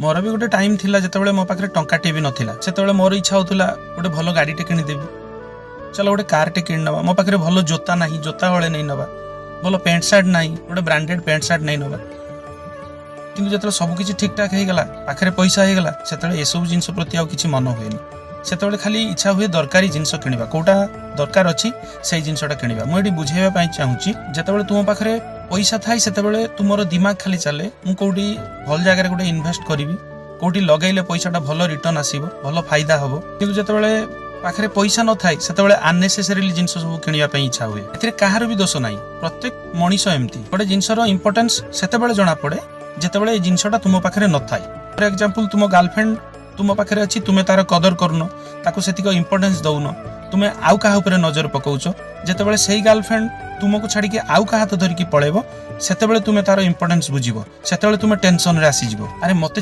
मोर भी गोटे टाइम थिला जेतेबेले मो पाखरे टंकाटे भी नथिला सेतेबेले मोर इच्छा होतुला गोटे भलो गाड़ीटे किनिदेबी चलो गोटे कारटे किन नवा मो पाखरे भलो जोता नाही जोता हळे नहीं नवा भलो पैंट सार्ट नाही गोटे ब्रांडेड पैंट सार्ट नहीं नवा किंतु जेतेबेले सब किछि ठीक ठाक हे गला पाखरे पैसा हे गला सेतेबेले ए सब जिंस प्रति आ किछि मन होएनी सेतेबेले खाली इच्छा हुए दरकारी जिंस किनिबा कोटा दरकार अछि सेही जिंसटा किनिबा मो एडी बुझेबा पई चाहूची जेतेबेले तुम पाखरे पैसा थाई सेतेबेले तुमरो दिमाग खाली चले मु कोडी भल जगह गोटे इन्वेस्ट करिवि कोडी लगैले पैसाटा भलो रिटर्न आसीबो भलो फायदा हबो किंतु जेतेबेले पाखरे पैसा न थाई सेतेबेले अननेसेसरीली जिंस सब किनिया पई इच्छा हुए एथिरे काहार भी दोष नाही प्रत्येक मनीष एमती गोटे जिंसर इंपोर्टेंस सेतेबेले जणा पड़े जेतेबेले ए जिंसटा तुम पाखरे न थाई फॉर एग्जांपल तुम गर्लफ्रेंड तुम पाखरे अछि तुमे तार कदर करनो ताको सेतिको इंपोर्टेंस दउनो तुमे आउ काहा ऊपर नजर पकाउछो जेतेबेले सेही गर्लफ्रेंड तुमको छाड़ी के आउ काहा हाथ धरिकी पळेबो सेतेबेले तुमे तार इंपोर्टेंस बुझिबो सेतेबेले तुमे टेंशन रे आसी जिवो अरे मते